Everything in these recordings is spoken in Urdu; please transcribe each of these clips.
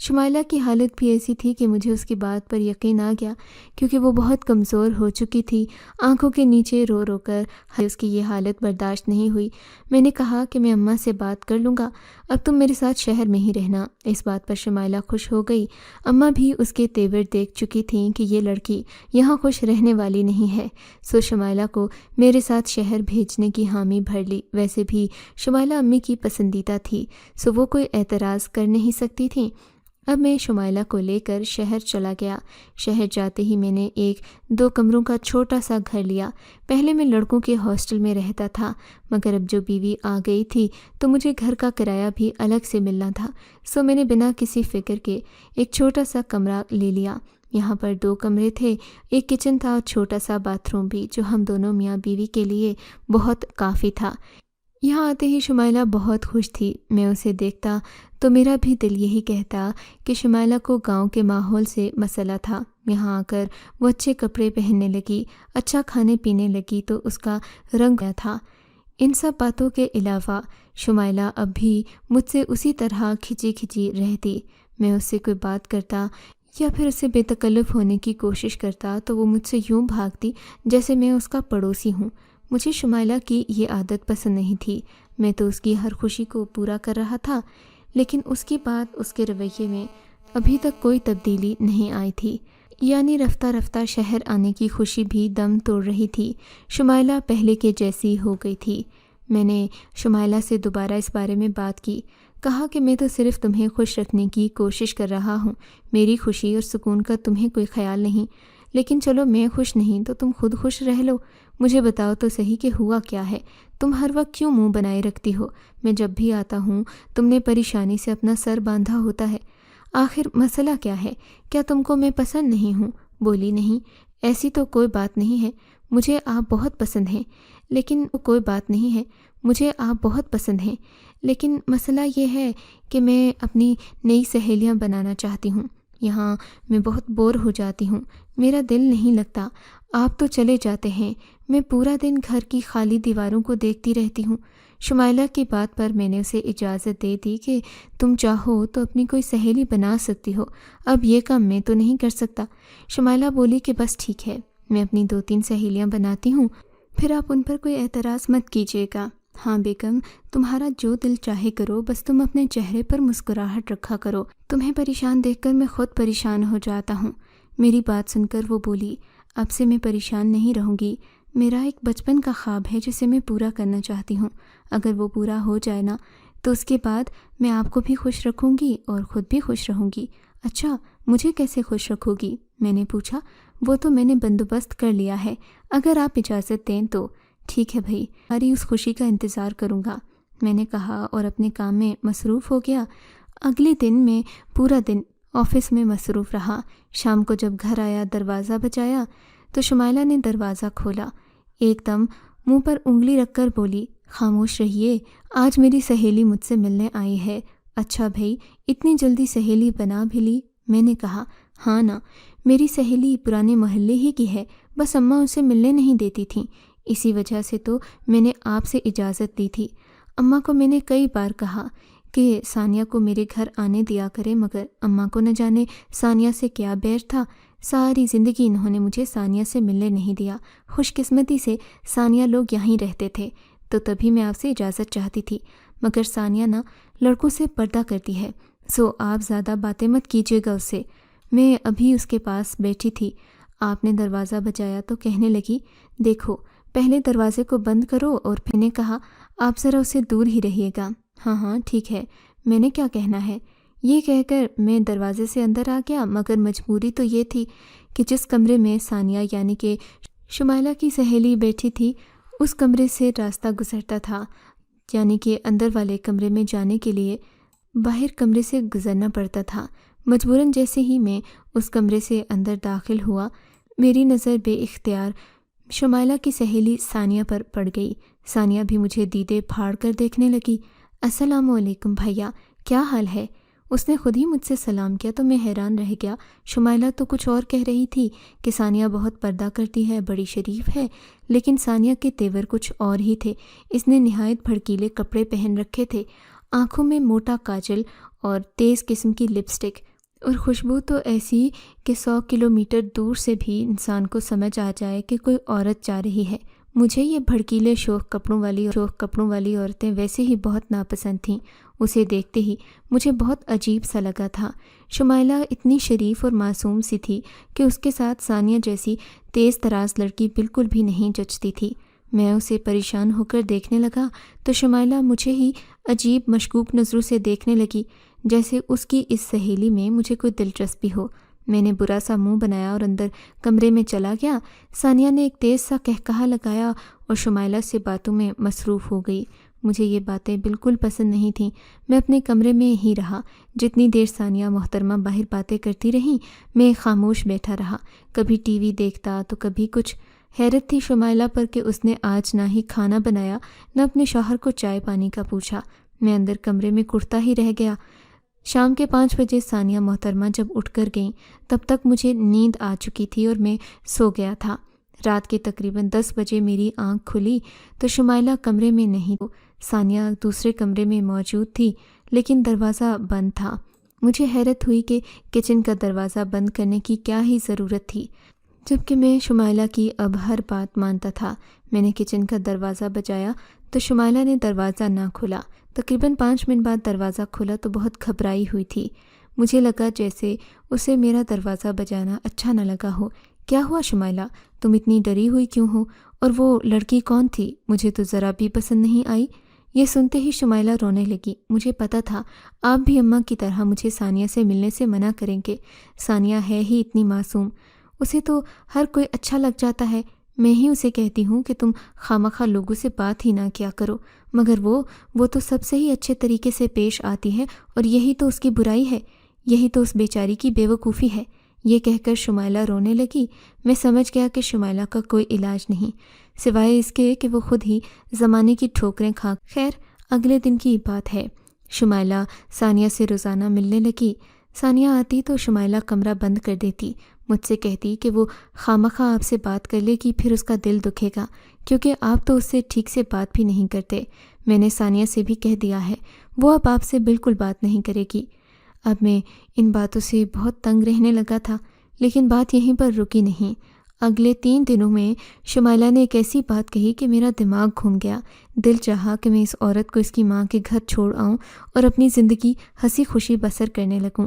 شمائلہ کی حالت بھی ایسی تھی کہ مجھے اس کی بات پر یقین آ گیا، کیونکہ وہ بہت کمزور ہو چکی تھی، آنکھوں کے نیچے رو رو کر اس کی یہ حالت برداشت نہیں ہوئی۔ میں نے کہا کہ میں اماں سے بات کر لوں گا، اب تم میرے ساتھ شہر میں ہی رہنا۔ اس بات پر شمائلہ خوش ہو گئی۔ اماں بھی اس کے تیور دیکھ چکی تھیں کہ یہ لڑکی یہاں خوش رہنے والی نہیں ہے، سو شمائلہ کو میرے ساتھ شہر بھیجنے کی حامی بھر لی۔ ویسے بھی شمائلہ امی کی پسندیدہ تھی، سو وہ کوئی اعتراض کر نہیں سکتی تھیں۔ اب میں شمائلہ کو لے کر شہر چلا گیا۔ شہر جاتے ہی میں نے ایک 2 کمروں کا چھوٹا سا گھر لیا۔ پہلے میں لڑکوں کے ہاسٹل میں رہتا تھا، مگر اب جو بیوی آ گئی تھی تو مجھے گھر کا کرایہ بھی الگ سے ملنا تھا، سو میں نے بنا کسی فکر کے ایک چھوٹا سا کمرہ لے لیا۔ یہاں پر 2 کمرے تھے، ایک کچن تھا اور چھوٹا سا باتھ روم بھی، جو ہم دونوں میاں بیوی کے لیے بہت کافی تھا۔ یہاں آتے ہی شمائلہ بہت خوش تھی۔ میں اسے دیکھتا تو میرا بھی دل یہی کہتا کہ شمائلہ کو گاؤں کے ماحول سے مسئلہ تھا۔ یہاں آ کر وہ اچھے کپڑے پہننے لگی، اچھا کھانے پینے لگی تو اس کا رنگ گیا تھا۔ ان سب باتوں کے علاوہ شمائلہ اب بھی مجھ سے اسی طرح کھچی کھچی رہتی۔ میں اس سے کوئی بات کرتا یا پھر اسے بے تکلف ہونے کی کوشش کرتا تو وہ مجھ سے یوں بھاگتی جیسے میں اس کا پڑوسی ہوں۔ مجھے شمائلہ کی یہ عادت پسند نہیں تھی۔ میں تو اس کی ہر خوشی کو پورا کر رہا تھا، لیکن اس کی بات، اس کے رویے میں ابھی تک کوئی تبدیلی نہیں آئی تھی۔ یعنی رفتہ رفتہ شہر آنے کی خوشی بھی دم توڑ رہی تھی۔ شمائلہ پہلے کے جیسی ہو گئی تھی۔ میں نے شمائلہ سے دوبارہ اس بارے میں بات کی، کہا کہ میں تو صرف تمہیں خوش رکھنے کی کوشش کر رہا ہوں، میری خوشی اور سکون کا تمہیں کوئی خیال نہیں، لیکن چلو میں خوش نہیں تو تم خود خوش رہ لو۔ مجھے بتاؤ تو صحیح کہ ہوا کیا ہے؟ تم ہر وقت کیوں منہ بنائے رکھتی ہو؟ میں جب بھی آتا ہوں تم نے پریشانی سے اپنا سر باندھا ہوتا ہے۔ آخر مسئلہ کیا ہے؟ کیا تم کو میں پسند نہیں ہوں؟ بولی نہیں، ایسی تو کوئی بات نہیں ہے، مجھے آپ بہت پسند ہیں، لیکن کوئی بات نہیں ہے، مجھے آپ بہت پسند ہیں، لیکن مسئلہ یہ ہے کہ میں اپنی نئی سہیلیاں بنانا چاہتی ہوں۔ یہاں میں بہت بور ہو جاتی ہوں، میرا دل نہیں لگتا۔ آپ تو چلے جاتے ہیں، میں پورا دن گھر کی خالی دیواروں کو دیکھتی رہتی ہوں۔ شمائلہ کی بات پر میں نے اسے اجازت دے دی کہ تم چاہو تو اپنی کوئی سہیلی بنا سکتی ہو، اب یہ کام میں تو نہیں کر سکتا۔ شمائلہ بولی کہ بس ٹھیک ہے، میں اپنی 2-3 سہیلیاں بناتی ہوں، پھر آپ ان پر کوئی اعتراض مت کیجیے گا۔ ہاں بیگم، تمہارا جو دل چاہے کرو، بس تم اپنے چہرے پر مسکراہٹ رکھا کرو، تمہیں پریشان دیکھ کر میں خود پریشان ہو جاتا ہوں۔ میری بات سن کر وہ بولی، اب سے میں پریشان نہیں رہوں گی، میرا ایک بچپن کا خواب ہے جسے میں پورا کرنا چاہتی ہوں، اگر وہ پورا ہو جائے نا تو اس کے بعد میں آپ کو بھی خوش رکھوں گی اور خود بھی خوش رہوں گی۔ اچھا، مجھے کیسے خوش رکھو گی؟ میں نے پوچھا۔ وہ تو میں نے بندوبست کر لیا ہے، اگر آپ اجازت دیں تو۔ ٹھیک ہے بھائی، ساری اس خوشی کا انتظار کروں گا، میں نے کہا اور اپنے کام میں مصروف ہو گیا۔ اگلے دن میں پورا دن آفس میں مصروف رہا۔ شام کو جب گھر آیا، دروازہ بجایا تو شمائلہ نے دروازہ کھولا، ایک دم منہ پر انگلی رکھ کر بولی، خاموش رہیے، آج میری سہیلی مجھ سے ملنے آئی ہے۔ اچھا بھائی، اتنی جلدی سہیلی بنا بھی لی؟ میں نے کہا، ہاں نا، میری سہیلی پرانے محلے ہی کی ہے، بس اماں اسے ملنے نہیں دیتی تھیں، اسی وجہ سے تو میں نے آپ سے اجازت دی تھی۔ اماں کو میں نے کئی بار کہا کہ ثانیہ کو میرے گھر آنے دیا کرے، مگر اماں کو نہ جانے ثانیہ سے کیا بیر تھا، ساری زندگی انہوں نے مجھے ثانیہ سے ملنے نہیں دیا۔ خوش قسمتی سے ثانیہ لوگ یہیں رہتے تھے تو تبھی میں آپ سے اجازت چاہتی تھی، مگر ثانیہ نا لڑکوں سے پردہ کرتی ہے، سو آپ زیادہ باتیں مت کیجیے گا اس سے۔ میں ابھی اس کے پاس بیٹھی تھی، آپ نے دروازہ بجایا تو کہنے لگی، دیکھو پہلے دروازے کو بند کرو، اور پھر نے کہا آپ ذرا اسے دور ہی رہیے گا۔ ہاں ہاں ٹھیک ہے، میں نے کیا کہنا ہے، یہ کہہ کر میں دروازے سے اندر آ گیا، مگر مجبوری تو یہ تھی کہ جس کمرے میں ثانیہ یعنی کہ شمائلہ کی سہیلی بیٹھی تھی اس کمرے سے راستہ گزرتا تھا، یعنی کہ اندر والے کمرے میں جانے کے لیے باہر کمرے سے گزرنا پڑتا تھا۔ مجبوراً جیسے ہی میں اس کمرے سے اندر داخل ہوا، میری نظر بے اختیار شمائلہ کی سہیلی ثانیہ پر پڑ گئی۔ ثانیہ بھی مجھے دیدے پھاڑ کر دیکھنے لگی۔ السلام علیکم بھیا، کیا حال ہے؟ اس نے خود ہی مجھ سے سلام کیا تو میں حیران رہ گیا۔ شمائلہ تو کچھ اور کہہ رہی تھی کہ ثانیہ بہت پردہ کرتی ہے، بڑی شریف ہے، لیکن ثانیہ کے تیور کچھ اور ہی تھے۔ اس نے نہایت بھڑکیلے کپڑے پہن رکھے تھے، آنکھوں میں موٹا کاجل اور تیز قسم کی لپسٹک، اور خوشبو تو ایسی کہ 100 کلومیٹر دور سے بھی انسان کو سمجھ آ جائے کہ کوئی عورت جا رہی ہے۔ مجھے یہ بھڑکیلے شوخ کپڑوں والی عورتیں ویسے ہی بہت ناپسند تھیں۔ اسے دیکھتے ہی مجھے بہت عجیب سا لگا تھا۔ شمائلہ اتنی شریف اور معصوم سی تھی کہ اس کے ساتھ ثانیہ جیسی تیز تراز لڑکی بالکل بھی نہیں جچتی تھی۔ میں اسے پریشان ہو کر دیکھنے لگا تو شمائلہ مجھے ہی عجیب مشکوک نظروں سے دیکھنے لگی، جیسے اس کی اس سہیلی میں مجھے کوئی دلچسپی ہو۔ میں نے برا سا منہ بنایا اور اندر کمرے میں چلا گیا۔ ثانیہ نے ایک تیز سا قہقہا لگایا اور شمائلہ سے باتوں میں مصروف ہو گئی۔ مجھے یہ باتیں بالکل پسند نہیں تھیں۔ میں اپنے کمرے میں ہی رہا۔ جتنی دیر ثانیہ محترمہ باہر باتیں کرتی رہیں، میں خاموش بیٹھا رہا، کبھی ٹی وی دیکھتا تو کبھی کچھ۔ حیرت تھی شمائلہ پر کہ اس نے آج نہ ہی کھانا بنایا، نہ اپنے شوہر کو چائے پانی کا پوچھا۔ میں اندر کمرے میں کڑتا ہی رہ گیا۔ شام کے 5 بجے ثانیہ محترمہ جب اٹھ کر گئیں، تب تک مجھے نیند آ چکی تھی اور میں سو گیا تھا۔ رات کے تقریباً 10 بجے میری آنکھ کھلی تو شمائلہ کمرے میں نہیں، ثانیہ دوسرے کمرے میں موجود تھی، لیکن دروازہ بند تھا۔ مجھے حیرت ہوئی کہ کچن کا دروازہ بند کرنے کی کیا ہی ضرورت تھی، جبکہ میں شمائلہ کی اب ہر بات مانتا تھا۔ میں نے کچن کا دروازہ بجایا تو شمائلہ نے دروازہ نہ کھولا۔ تقریباً 5 منٹ بعد دروازہ کھولا تو بہت گھبرائی ہوئی تھی۔ مجھے لگا جیسے اسے میرا دروازہ بجانا اچھا نہ لگا ہو۔ کیا ہوا شمائلہ؟ تم اتنی ڈری ہوئی کیوں ہو؟ اور وہ لڑکی کون تھی؟ مجھے تو ذرا بھی پسند نہیں آئی۔ یہ سنتے ہی شمائلہ رونے لگی۔ مجھے پتہ تھا آپ بھی اماں کی طرح مجھے ثانیہ سے ملنے سے منع کریں گے۔ ثانیہ ہے ہی اتنی معصوم، اسے تو ہر کوئی اچھا لگ جاتا ہے۔ میں ہی اسے کہتی ہوں کہ تم خامخواہ لوگوں سے بات ہی نہ کیا کرو، مگر وہ تو سب سے ہی اچھے طریقے سے پیش آتی ہے، اور یہی تو اس کی برائی ہے، یہی تو اس بیچاری کی بے وقوفی ہے۔ یہ کہہ کر شمائلہ رونے لگی۔ میں سمجھ گیا کہ شمائلہ کا کوئی علاج نہیں سوائے اس کے کہ وہ خود ہی زمانے کی ٹھوکریں کھا۔ خیر، اگلے دن کی بات ہے۔ شمائلہ ثانیہ سے روزانہ ملنے لگی۔ ثانیہ آتی تو شمائلہ کمرہ بند کر دیتی، مجھ سے کہتی کہ وہ خامخواہ آپ سے بات کر لے گی، پھر اس کا دل دکھے گا، کیونکہ آپ تو اس سے ٹھیک سے بات بھی نہیں کرتے۔ میں نے ثانیہ سے بھی کہہ دیا ہے، وہ اب آپ سے بالکل بات نہیں کرے گی۔ اب میں ان باتوں سے بہت تنگ رہنے لگا تھا، لیکن بات یہیں پر رکی نہیں۔ اگلے 3 دنوں میں شمائلہ نے ایک ایسی بات کہی کہ میرا دماغ گھوم گیا۔ دل چاہا کہ میں اس عورت کو اس کی ماں کے گھر چھوڑ آؤں اور اپنی زندگی ہنسی خوشی بسر کرنے لگوں۔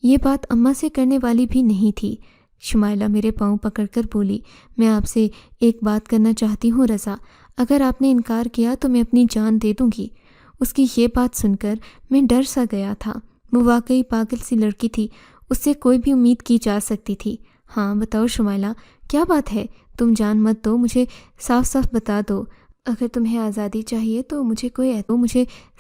یہ بات اماں سے کرنے والی بھی نہیں تھی۔ شمائلہ میرے پاؤں پکڑ کر بولی، میں آپ سے ایک بات کرنا چاہتی ہوں رضا، اگر آپ نے انکار کیا تو میں اپنی جان دے دوں گی۔ اس کی یہ بات سن کر میں ڈر سا گیا تھا۔ وہ واقعی پاگل سی لڑکی تھی، اس سے کوئی بھی امید کی جا سکتی تھی۔ ہاں بتاؤ شمائلہ، کیا بات ہے؟ تم جان مت دو، مجھے صاف صاف بتا دو۔ اگر تمہیں آزادی چاہیے تو مجھے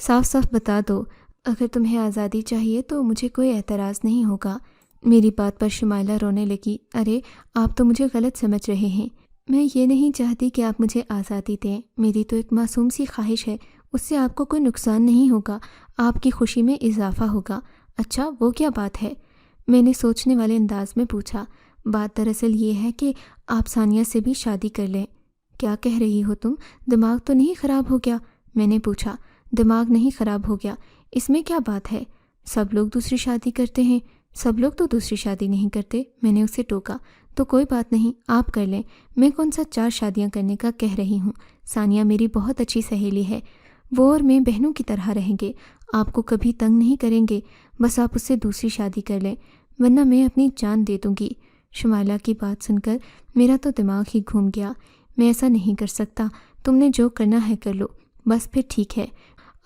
صاف صاف بتا دو۔ اگر تمہیں آزادی چاہیے تو مجھے کوئی اعتراض نہیں ہوگا۔ میری بات پر شمائلہ رونے لگی۔ ارے آپ تو مجھے غلط سمجھ رہے ہیں، میں یہ نہیں چاہتی کہ آپ مجھے آزادی دیں، میری تو ایک معصوم سی خواہش ہے، اس سے آپ کو کوئی نقصان نہیں ہوگا، آپ کی خوشی میں اضافہ ہوگا۔ اچھا، وہ کیا بات ہے؟ میں نے سوچنے والے انداز میں پوچھا۔ بات دراصل یہ ہے کہ آپ ثانیہ سے بھی شادی کر لیں۔ کیا کہہ رہی ہو تم؟ دماغ تو نہیں خراب ہو گیا؟ میں نے پوچھا۔ دماغ نہیں خراب ہو گیا، اس میں کیا بات ہے؟ سب لوگ دوسری شادی کرتے ہیں۔ سب لوگ تو دوسری شادی نہیں کرتے، میں نے اسے ٹوکا۔ تو کوئی بات نہیں، آپ کر لیں، میں کون سا 4 شادیاں کرنے کا کہہ رہی ہوں۔ ثانیہ میری بہت اچھی سہیلی ہے، وہ اور میں بہنوں کی طرح رہیں گے، آپ کو کبھی تنگ نہیں کریں گے، بس آپ اس سے دوسری شادی کر لیں، ورنہ میں اپنی جان دے دوں گی۔ شمائلہ کی بات سن کر میرا تو دماغ ہی گھوم گیا۔ میں ایسا نہیں کر سکتا، تم نے جو کرنا ہے کر لو، بس پھر ٹھیک ہے،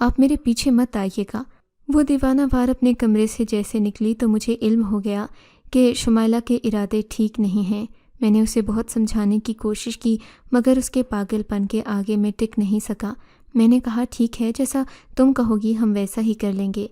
آپ میرے پیچھے مت آئیے گا۔ وہ دیوانہ وار اپنے کمرے سے جیسے نکلی تو مجھے علم ہو گیا کہ شمائلہ کے ارادے ٹھیک نہیں ہیں۔ میں نے اسے بہت سمجھانے کی کوشش کی، مگر اس کے پاگل پن کے آگے میں ٹک نہیں سکا۔ میں نے کہا ٹھیک ہے، جیسا تم کہو گی ہم ویسا ہی کر لیں گے۔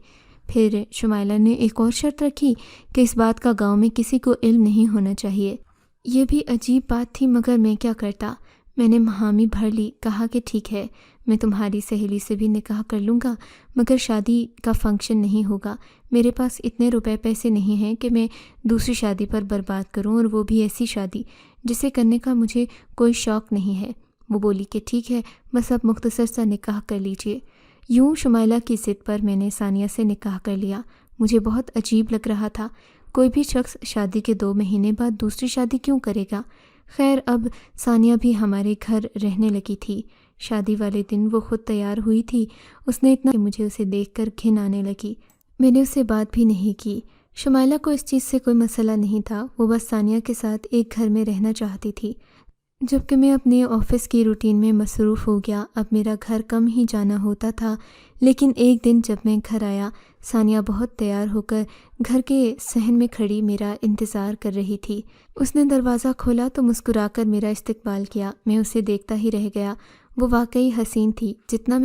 پھر شمائلہ نے ایک اور شرط رکھی کہ اس بات کا گاؤں میں کسی کو علم نہیں ہونا چاہیے۔ یہ بھی عجیب بات تھی، مگر میں کیا کرتا؟ میں نے حامی بھر لی، کہا کہ ٹھیک ہے، میں تمہاری سہیلی سے بھی نکاح کر لوں گا، مگر شادی کا فنکشن نہیں ہوگا۔ میرے پاس اتنے روپے پیسے نہیں ہیں کہ میں دوسری شادی پر برباد کروں، اور وہ بھی ایسی شادی جسے کرنے کا مجھے کوئی شوق نہیں ہے۔ وہ بولی کہ ٹھیک ہے، بس اب مختصر سا نکاح کر لیجئے۔ یوں شمائلہ کی ضد پر میں نے ثانیہ سے نکاح کر لیا۔ مجھے بہت عجیب لگ رہا تھا، کوئی بھی شخص شادی کے 2 مہینے بعد دوسری شادی کیوں کرے گا؟ خیر، اب ثانیہ بھی ہمارے گھر رہنے لگی تھی۔ شادی والے دن وہ خود تیار ہوئی تھی۔ اس نے اتنا کہ مجھے اسے دیکھ کر گھن آنے لگی۔ میں نے اسے بات بھی نہیں کی۔ شمائلہ کو اس چیز سے کوئی مسئلہ نہیں تھا، وہ بس ثانیہ کے ساتھ ایک گھر میں رہنا چاہتی تھی۔ جبکہ میں اپنے آفس کی روٹین میں مصروف ہو گیا، اب میرا گھر کم ہی جانا ہوتا تھا۔ لیکن ایک دن جب میں گھر آیا، ثانیہ بہت تیار ہو کر گھر کے صحن میں کھڑی میرا انتظار کر رہی تھی۔ اس نے دروازہ کھولا تو مسکرا کر میرا استقبال کیا۔ میں اسے دیکھتا ہی رہ گیا۔ وہ واقعی حسین تھی۔ جتنا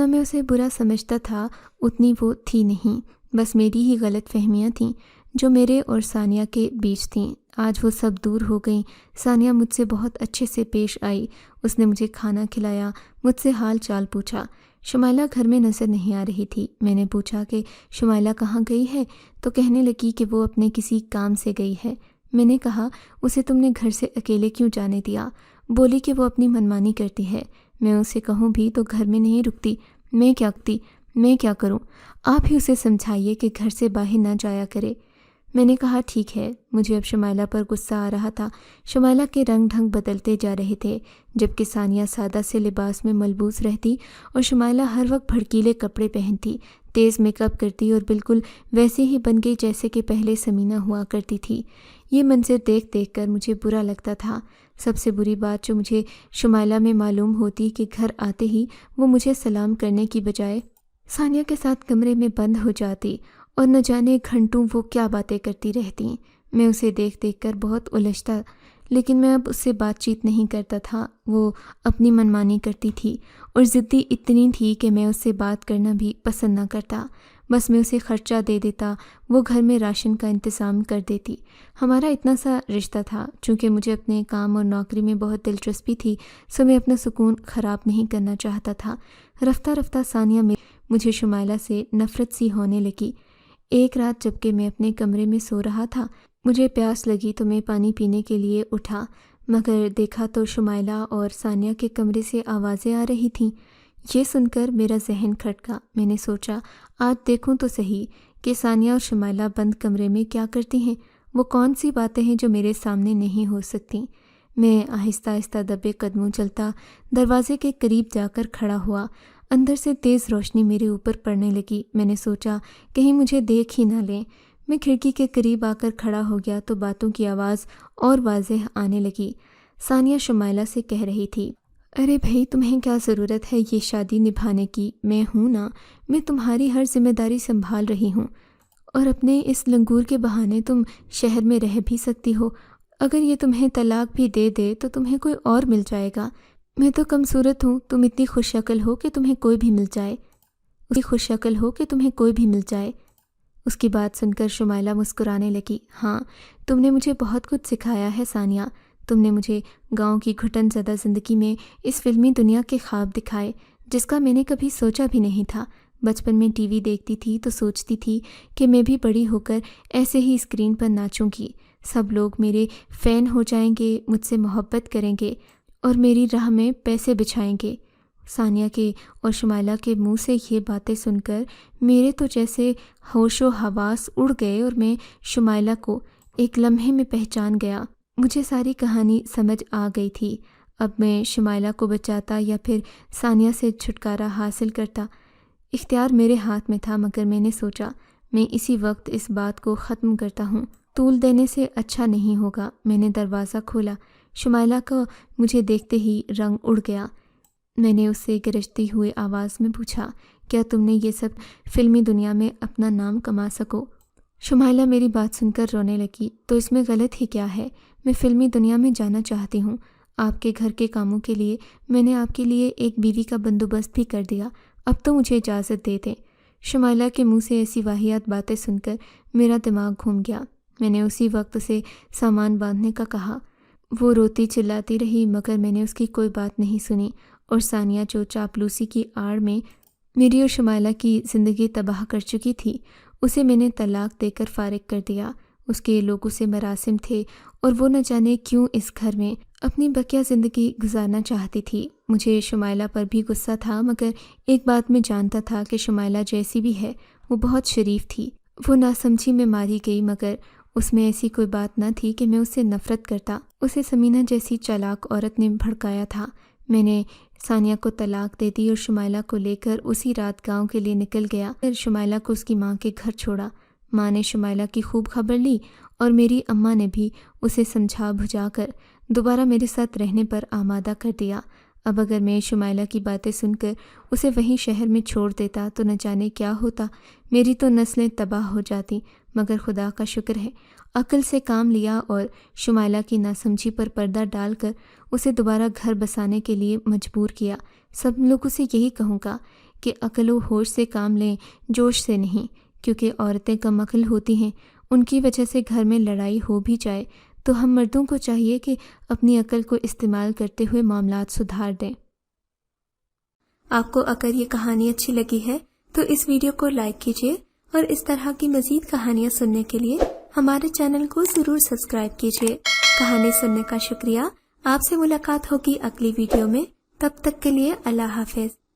میں اسے برا سمجھتا تھا اتنی وہ تھی نہیں، بس میری ہی غلط فہمیاں تھیں جو میرے اور ثانیہ کے بیچ تھیں۔ آج وہ سب دور ہو گئیں۔ ثانیہ مجھ سے بہت اچھے سے پیش آئی۔ اس نے مجھے کھانا کھلایا، مجھ سے حال چال پوچھا۔ شمائلہ گھر میں نظر نہیں آ رہی تھی۔ میں نے پوچھا کہ شمائلہ کہاں گئی ہے تو کہنے لگی کہ وہ اپنے کسی کام سے گئی ہے۔ میں نے کہا اسے تم نے گھر سے اکیلے کیوں جانے دیا؟ بولی کہ وہ اپنی منمانی کرتی ہے۔ میں اسے کہوں بھی تو گھر میں نہیں رکتی۔ میں کیا کروں؟ آپ ہی اسے سمجھائیے کہ گھر سے باہر نہ جایا کرے۔ میں نے کہا ٹھیک ہے۔ مجھے اب شمائلہ پر غصہ آ رہا تھا۔ شمائلہ کے رنگ ڈھنگ بدلتے جا رہے تھے، جبکہ ثانیہ سادہ سے لباس میں ملبوس رہتی اور شمائلہ ہر وقت بھڑکیلے کپڑے پہنتی، تیز میک اپ کرتی اور بالکل ویسے ہی بن گئی جیسے کہ پہلے سمینہ ہوا کرتی تھی۔ یہ منظر دیکھ کر مجھے برا لگتا تھا۔ سب سے بری بات جو مجھے شمائلہ میں معلوم ہوتی کہ گھر آتے ہی وہ مجھے سلام کرنے کی بجائے ثانیہ کے ساتھ کمرے میں بند ہو جاتی اور نہ جانے گھنٹوں وہ کیا باتیں کرتی رہتی۔ میں اسے دیکھ کر بہت الجھتا، لیکن میں اب اس سے بات چیت نہیں کرتا تھا۔ وہ اپنی منمانی کرتی تھی اور ضدی اتنی تھی کہ میں اس سے بات کرنا بھی پسند نہ کرتا۔ بس میں اسے خرچہ دے دیتا، وہ گھر میں راشن کا انتظام کر دیتی۔ ہمارا اتنا سا رشتہ تھا۔ چونکہ مجھے اپنے کام اور نوکری میں بہت دلچسپی تھی، سو میں اپنا سکون خراب نہیں کرنا چاہتا تھا۔ رفتہ رفتہ ثانیہ مجھے شمائلہ سے نفرت سی ہونے لگی۔ ایک رات جبکہ میں اپنے کمرے میں سو رہا تھا، مجھے پیاس لگی تو میں پانی پینے کے لیے اٹھا، مگر دیکھا تو شمائلہ اور ثانیہ کے کمرے سے آوازیں آ رہی تھیں۔ یہ سن کر میرا ذہن کھٹکا۔ میں نے سوچا آج دیکھوں تو صحیح کہ ثانیہ اور شمائلہ بند کمرے میں کیا کرتی ہیں۔ وہ کون سی باتیں ہیں جو میرے سامنے نہیں ہو سکتی۔ میں آہستہ آہستہ دبے قدموں چلتا دروازے کے قریب جا کر کھڑا ہوا۔ اندر سے تیز روشنی میرے اوپر پڑنے لگی۔ میں نے سوچا کہیں مجھے دیکھ ہی نہ لیں۔ میں کھڑکی کے قریب آ کر کھڑا ہو گیا تو باتوں کی آواز اور واضح آنے لگی۔ ثانیہ شمائلہ سے کہہ رہی تھی، ارے بھائی تمہیں کیا ضرورت ہے یہ شادی نبھانے کی؟ میں ہوں نا، میں تمہاری ہر ذمہ داری سنبھال رہی ہوں، اور اپنے اس لنگور کے بہانے تم شہر میں رہ بھی سکتی ہو۔ اگر یہ تمہیں طلاق بھی دے دے تو تمہیں کوئی اور مل جائے گا۔ میں تو کم صورت ہوں، تم اتنی خوش شکل ہو کہ تمہیں کوئی بھی مل جائے۔ اس کی بات سن کر شمائلہ مسکرانے لگی۔ ہاں، تم نے مجھے بہت کچھ سکھایا ہے ثانیہ۔ تم نے مجھے گاؤں کی گھٹن زدہ زندگی میں اس فلمی دنیا کے خواب دکھائے جس کا میں نے کبھی سوچا بھی نہیں تھا۔ بچپن میں ٹی وی دیکھتی تھی تو سوچتی تھی کہ میں بھی بڑی ہو کر ایسے ہی اسکرین پر ناچوں گی، سب لوگ میرے فین ہو جائیں گے، مجھ سے محبت کریں گے اور میری راہ میں پیسے بچھائیں گے۔ ثانیہ کے اور شمائلہ کے منہ سے یہ باتیں سن کر میرے تو جیسے ہوش و حواس اڑ گئے اور میں شمائلہ کو ایک لمحے میں پہچان گیا۔ مجھے ساری کہانی سمجھ آ گئی تھی۔ اب میں شمائلہ کو بچاتا یا پھر ثانیہ سے چھٹکارا حاصل کرتا، اختیار میرے ہاتھ میں تھا، مگر میں نے سوچا میں اسی وقت اس بات کو ختم کرتا ہوں۔ طول دینے سے اچھا نہیں ہوگا۔ میں نے دروازہ کھولا۔ شمائلہ کا مجھے دیکھتے ہی رنگ اڑ گیا۔ میں نے اس سے گرجتی ہوئے آواز میں پوچھا، کیا تم نے یہ سب فلمی دنیا میں اپنا نام کما سکو؟ شمائلہ میری بات سن کر رونے لگی۔ تو اس میں غلط ہی کیا ہے؟ میں فلمی دنیا میں جانا چاہتی ہوں۔ آپ کے گھر کے کاموں کے لیے میں نے آپ کے لیے ایک بیوی کا بندوبست بھی کر دیا۔ اب تو مجھے اجازت دے دیں۔ شمائلہ کے منہ سے ایسی واہیات باتیں سن کر میرا دماغ گھوم گیا۔ میں نے اسی وقت اسے سامان باندھنے کا کہا۔ وہ روتی چلاتی رہی، مگر میں نے اس کی کوئی بات نہیں سنی، اور ثانیہ جو چاپلوسی کی آڑ میں میری اور شمائلہ کی زندگی تباہ کر چکی تھی، اسے میں نے طلاق دے کر فارغ کر دیا۔ اس کے لوگوں سے مراسم تھے اور وہ نہ جانے کیوں اس گھر میں اپنی بقیہ زندگی گزارنا چاہتی تھی۔ مجھے شمائلہ پر بھی غصہ تھا، مگر ایک بات میں جانتا تھا کہ شمائلہ جیسی بھی ہے وہ بہت شریف تھی۔ وہ ناسمجھی میں ماری گئی، مگر اس میں ایسی کوئی بات نہ تھی کہ میں اس سے نفرت کرتا۔ اسے سمینہ جیسی چالاک عورت نے بھڑکایا تھا۔ میں نے ثانیہ کو طلاق دے دی اور شمائلہ کو لے کر اسی رات گاؤں کے لیے نکل گیا۔ پھر شمائلہ کو اس کی ماں کے گھر چھوڑا۔ ماں نے شمائلہ کی خوب خبر لی اور میری اماں نے بھی اسے سمجھا بجھا کر دوبارہ میرے ساتھ رہنے پر آمادہ کر دیا۔ اب اگر میں شمائلہ کی باتیں سن کر اسے وہیں شہر میں چھوڑ دیتا تو نہ جانے کیا ہوتا، میری تو نسلیں تباہ ہو جاتی۔ مگر خدا کا شکر ہے، عقل سے کام لیا اور شمائلہ کی ناسمجھی پر پردہ ڈال کر اسے دوبارہ گھر بسانے کے لیے مجبور کیا۔ سب لوگوں سے یہی کہوں گا کہ عقل و ہوش سے کام لیں، جوش سے نہیں، کیونکہ عورتیں کم عقل ہوتی ہیں، ان کی وجہ سے گھر میں لڑائی ہو بھی جائے تو ہم مردوں کو چاہیے کہ اپنی عقل کو استعمال کرتے ہوئے معاملات سدھار دیں۔ آپ کو اگر یہ کہانی اچھی لگی ہے تو اس ویڈیو کو لائک کیجیے اور اس طرح کی مزید کہانیاں سننے کے لیے ہمارے چینل کو ضرور سبسکرائب کیجیے۔ کہانی سننے کا شکریہ۔ آپ سے ملاقات ہوگی اگلی ویڈیو میں، تب تک کے لیے اللہ حافظ۔